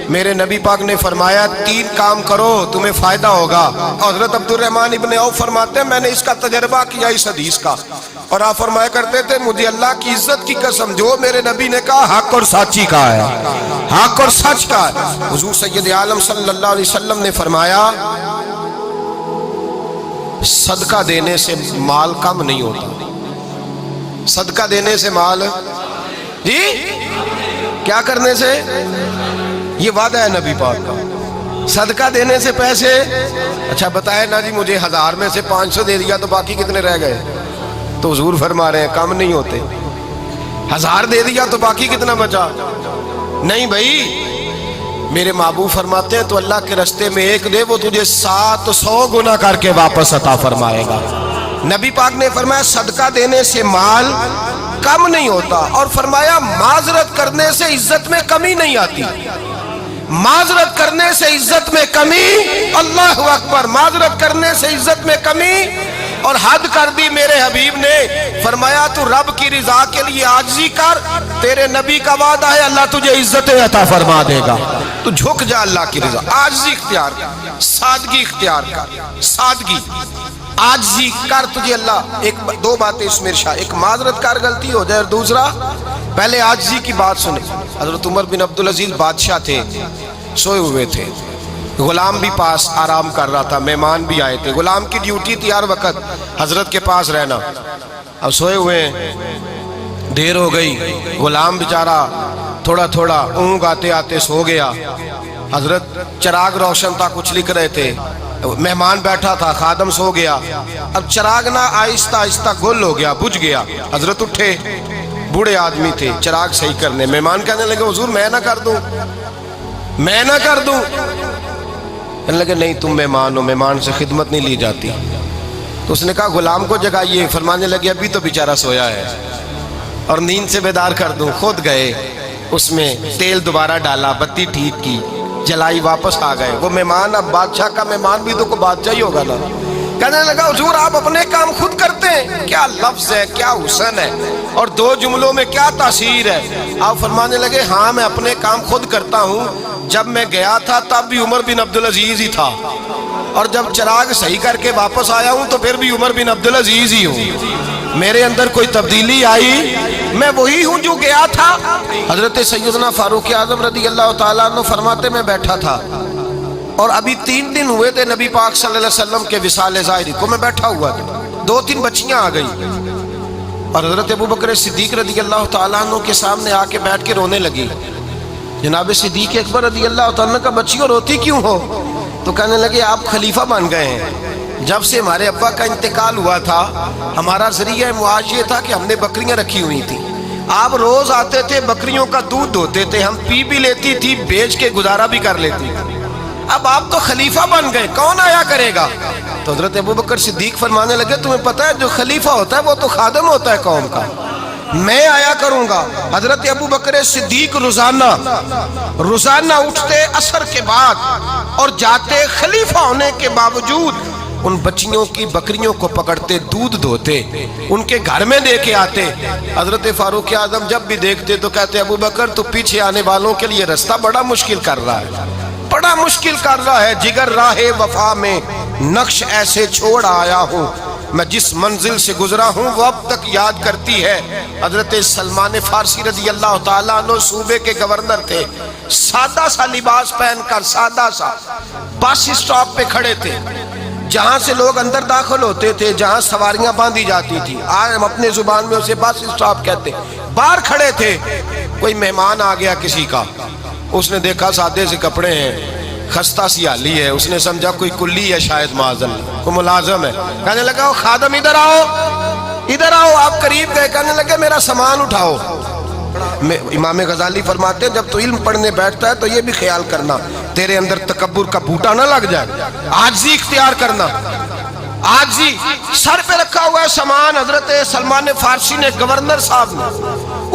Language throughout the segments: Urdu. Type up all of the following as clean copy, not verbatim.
میرے نبی پاک نے فرمایا 3 کام کرو تمہیں فائدہ ہوگا۔ حضرت عبدالرحمن ابن عوف فرماتے ہیں میں نے اس کا تجربہ کیا اس حدیث کا، اور آپ فرمایا کرتے تھے مجھے اللہ کی عزت کی قسم جو میرے نبی نے کہا حق اور سچی کا ہے، حق اور سچ کا ہے۔ حضور سید عالم صلی اللہ علیہ وسلم نے فرمایا صدقہ دینے سے مال کم نہیں ہوتا، صدقہ دینے سے مال جی کیا کرنے سے، یہ وعدہ ہے نبی پاک کا، صدقہ دینے سے پیسے، اچھا بتائے نا جی مجھے 1000 میں سے 500 دے دیا تو باقی کتنے رہ گئے؟ تو حضور فرما رہے ہیں کم نہیں ہوتے، 1000 دے دیا تو باقی کتنا بچا؟ نہیں بھائی، میرے محبوب فرماتے ہیں تو اللہ کے رستے میں 1 دے وہ تجھے 700 گنا کر کے واپس عطا فرمائے گا۔ نبی پاک نے فرمایا صدقہ دینے سے مال کم نہیں ہوتا، اور فرمایا معذرت کرنے سے عزت میں کمی نہیں آتی، معذرت کرنے سے عزت میں کمی، اللہ اکبر، معذرت کرنے سے عزت میں کمی، اور حد کر دی میرے حبیب نے، فرمایا تو رب کی رضا کے لیے عاجزی کر، تیرے نبی کا وعدہ ہے اللہ تجھے عزت عطا فرما دے گا، تو جھک جا اللہ کی رضا، عاجزی اختیار کر، سادگی اختیار کر، سادگی عاجزی کر، تجھے اللہ 2 باتیں اس میں ارشاد، ایک معذرت کر غلطی ہو جائے، اور دوسرا پہلے عاجزی کی بات سنیں۔ حضرت عمر بن عبدالعزیز بادشاہ تھے، سوئے ہوئے تھے، غلام بھی پاس آرام کر رہا تھا، مہمان بھی آئے تھے، غلام کی ڈیوٹی تھی ہر وقت حضرت کے پاس رہنا، اب سوئے ہوئے دیر ہو گئی، غلام بیچارہ تھوڑا تھوڑا اونگ آتے آتے سو گیا، حضرت چراغ روشن تھا کچھ لکھ رہے تھے، مہمان بیٹھا تھا، خادم سو گیا، اب چراغ نہ آہستہ آہستہ گل ہو گیا، بجھ گیا، حضرت اٹھے، بوڑھے آدمی تھے، چراغ صحیح کرنے، مہمان کہنے لگے حضور میں نہ کر دوں، میں نہ کر دوں، کہنے لگے نہیں تم مہمان ہو، مہمان سے خدمت نہیں لی جاتی، تو اس نے کہا غلام کو جگائیے، فرمانے لگے ابھی تو بیچارہ سویا ہے اور نیند سے بیدار کر دوں، خود گئے، اس میں تیل دوبارہ ڈالا، بتی ٹھیک کی، جلائی، واپس آ گئے، وہ مہمان اب بادشاہ کا مہمان بھی تو کوئی بادشاہ ہی ہوگا نا، کہنے لگا حضور آپ اپنے کام خود کرتے ہیں، کیا لفظ ہے، کیا حسن ہے، اور 2 جملوں میں کیا تاثیر ہے، آپ فرمانے لگے ہاں میں اپنے کام خود کرتا ہوں، جب میں گیا تھا تب بھی عمر بن عبدالعزیز ہی تھا، اور جب چراغ صحیح کر کے واپس آیا ہوں تو پھر بھی عمر بن عبدالعزیز ہی ہوں، میرے اندر کوئی تبدیلی آئی، میں وہی ہوں جو گیا تھا۔ حضرت سیدنا فاروق اعظم رضی اللہ تعالیٰ عنہ فرماتے میں بیٹھا تھا، اور ابھی 3 دن ہوئے تھے نبی پاک صلی اللہ علیہ وسلم کے وصال ظاہری کو، میں بیٹھا ہوا تھا، 2-3 بچیاں آ گئی، اور حضرت ابوبکر صدیق رضی اللہ تعالیٰ عنہ کے سامنے آ کے بیٹھ کے رونے لگی، جناب صدیق اکبر رضی اللہ تعالیٰ عنہ کا بچیوں روتی کیوں ہو؟ تو کہنے لگے آپ خلیفہ بن گئے ہیں، جب سے ہمارے ابا کا انتقال ہوا تھا ہمارا ذریعہ معاش یہ تھا کہ ہم نے بکریاں رکھی ہوئی تھیں، آپ روز آتے تھے بکریوں کا دودھ دھوتے تھے، ہم پی بھی لیتی تھی، بیچ کے گزارا بھی کر لیتی، اب آپ تو خلیفہ بن گئے، کون آیا کرے گا؟ تو حضرت ابوبکر صدیق فرمانے لگے تمہیں پتہ ہے جو خلیفہ ہوتا ہے وہ تو خادم ہوتا ہے قوم کا، میں آیا کروں گا۔ حضرت ابوبکر صدیق روزانہ اٹھتے عصر کے بعد اور جاتے، خلیفہ ہونے کے باوجود ان بچیوں کی بکریوں کو پکڑتے، دودھ دھوتے، ان کے گھر میں دے کے آتے۔ حضرت فاروق اعظم جب بھی دیکھتے تو کہتے ابوبکر تو پیچھے آنے والوں کے لیے رستہ بڑا مشکل کر رہا ہے، بڑا مشکل کر رہا ہے، جگر راہ وفا میں نقش ایسے چھوڑ آیا ہوں، میں جس منزل سے گزرا ہوں وہ اب تک یاد کرتی ہے۔ حضرت سلمان فارسی رضی اللہ تعالیٰ عنہ صوبے کے گورنر تھے، سادہ سا لباس پہن کر، سادہ سا، بس اسٹاپ پہ کھڑے تھے، جہاں سے لوگ اندر داخل ہوتے تھے، جہاں سواریاں باندھی جاتی تھی، آج ہم اپنے زبان میں اسے بس اسٹاپ کہتے، باہر کھڑے تھے، کوئی مہمان آ گیا کسی کا، اس نے دیکھا سادے سے کپڑے ہیں، خستہ سی حالی ہے، اس نے سمجھا کوئی کلی ہے شاید، معاذ اللہ کوئی ملازم ہے، کہنے لگا خادم ادھر آؤ، ادھر آؤ، آپ قریب گئے، کہنے لگے میرا سامان اٹھاؤ۔ امام غزالی فرماتے ہیں جب تو علم پڑھنے بیٹھتا ہے تو یہ بھی خیال کرنا تیرے اندر تکبر کا بوٹا نہ لگ جائے، عاجزی اختیار کرنا، عاجزی، سر پہ رکھا ہوا ہے سامان، حضرت سلمان فارسی نے، گورنر صاحب نے،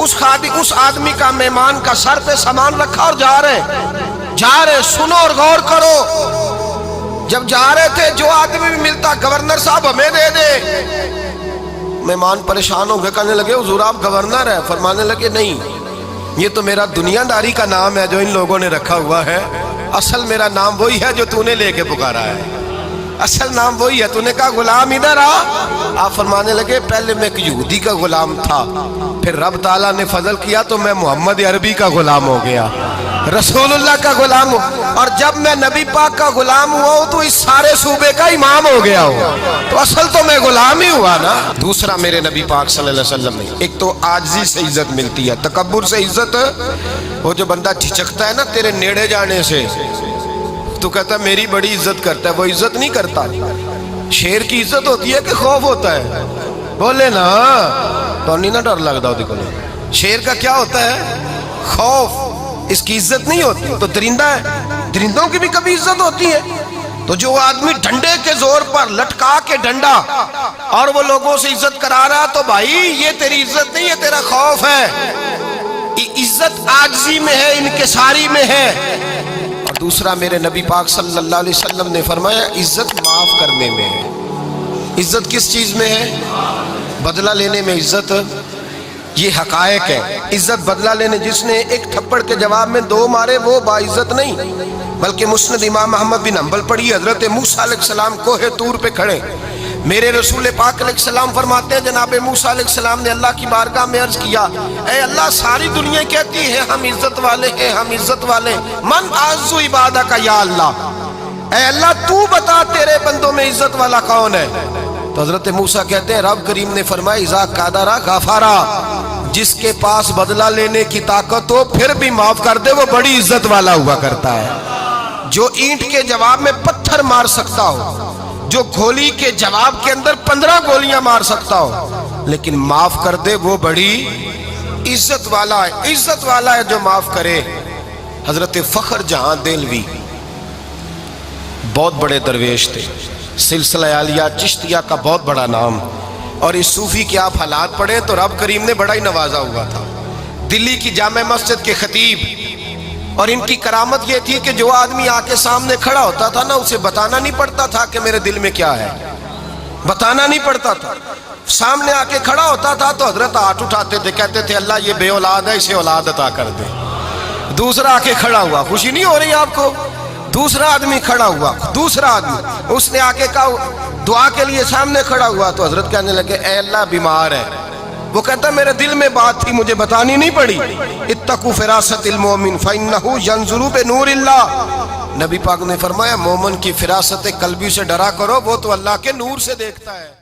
اس آدمی کا، مہمان کا سر پہ سامان رکھا اور جا رہے، سنو اور غور کرو، جب جا رہے تھے جو آدمی بھی ملتا گورنر صاحب ہمیں دے دے، مہمان پریشان ہو گئے، کہنے لگے حضور آپ گورنر ہیں؟ فرمانے لگے نہیں، یہ تو میرا دنیا داری کا نام ہے جو ان لوگوں نے رکھا ہوا ہے، اصل میرا نام وہی ہے جو تو نے لے کے پکارا ہے، اصل نام وہی ہے۔ تو نے کہا غلام ادھر آ، آپ فرمانے لگے پہلے میں ایک یہودی کا غلام تھا، پھر رب تعالیٰ نے فضل کیا تو میں محمد عربی کا غلام ہو گیا، رسول اللہ کا غلام ہوں، اور جب میں نبی پاک کا غلام ہوا ہوں تو اس سارے صوبے کا امام ہو گیا ہوں، تو اصل تو میں غلام ہی ہوا نا۔ دوسرا میرے نبی پاک صلی اللہ علیہ وسلم نے ایک تو عاجزی سے عزت ملتی ہے، تکبر سے عزت، وہ جو بندہ جھجکتا ہے نا تیرے نیڑے جانے سے، تو کہتا ہے میری بڑی عزت کرتا ہے، وہ عزت نہیں کرتا۔ شیر کی عزت ہوتی ہے کہ خوف ہوتا ہے؟ بولے نا، تو نہیں نا ڈر لگتا دیکھو، شیر کا کیا ہوتا ہے؟ خوف، اس کی عزت نہیں ہوتی۔ تو درندہ ہے، درندوں کی بھی کبھی عزت ہوتی ہے؟ تو جو آدمی ڈنڈے کے زور پر لٹکا کے ڈنڈا اور وہ لوگوں سے عزت کرا رہا، تو بھائی یہ تیری عزت نہیں ہے، تیرا خوف ہے۔ عزت عاجزی میں ہے، انکساری میں ہے۔ اور دوسرا میرے نبی پاک صلی اللہ علیہ وسلم نے فرمایا عزت معاف کرنے میں ہے۔ عزت کس چیز میں ہے؟ بدلہ لینے میں عزت، یہ حقائق ہے۔ عزت بدلہ لینے، جس نے ایک تھپڑ کے جواب میں دو مارے وہ باعزت نہیں، بلکہ مسند امام احمد بن حنبل پڑھی، حضرت موسیٰ علیہ السلام کوہ طور پہ کھڑے، میرے رسول پاک علیہ السلام فرماتے ہیں جناب موسیٰ علیہ السلام نے اللہ کی بارگاہ میں عرض کیا، اے اللہ ساری دنیا کہتی ہے ہم عزت والے ہیں، ہم عزت والے، من اعز عبادک یا اللہ، اے اللہ تو بتا تیرے بندوں میں عزت والا کون ہے؟ تو حضرت موسیٰ کہتے ہیں رب کریم نے فرمایا اذا قادر غفارا، جس کے پاس بدلہ لینے کی طاقت ہو پھر بھی معاف کر دے وہ بڑی عزت والا ہوا کرتا ہے۔ جو اینٹ کے جواب میں پتھر مار سکتا ہو، جو گولی کے جواب کے اندر 15 گولیاں مار سکتا ہو، لیکن معاف کر دے وہ بڑی عزت والا ہے۔ عزت والا ہے جو معاف کرے۔ حضرت فخر جہاں دہلوی بہت بڑے درویش تھے، سلسلہ عالیہ چشتیہ کا بہت بڑا نام، اور اس صوفی کے آپ حالات پڑھیں تو رب کریم نے بڑا ہی نوازا ہوا تھا۔ دلی کی جامع مسجد کے خطیب، اور ان کی کرامت یہ تھی کہ جو آدمی آ کے سامنے کھڑا ہوتا تھا نا اسے بتانا نہیں پڑتا تھا کہ میرے دل میں کیا ہے، بتانا نہیں پڑتا تھا۔ سامنے آ کے کھڑا ہوتا تھا تو حضرت ہاتھ اٹھاتے تھے، کہتے تھے اللہ یہ بے اولاد ہے اسے اولاد عطا کر دے۔ دوسرا آ کے کھڑا ہوا، خوشی نہیں ہو رہی آپ کو؟ دوسرا آدمی کھڑا ہوا، دوسرا آدمی، اس نے آ کے کہا دعا کے لیے سامنے کھڑا ہوا تو حضرت کہنے لگے اے اللہ بیمار ہے، وہ کہتا میرے دل میں بات تھی مجھے بتانی نہیں پڑی، اتقوا فراست المومن فإنہ ینظر بنور اللہ، نبی پاک نے فرمایا مومن کی فراست قلبی سے ڈرا کرو، وہ تو اللہ کے نور سے دیکھتا ہے۔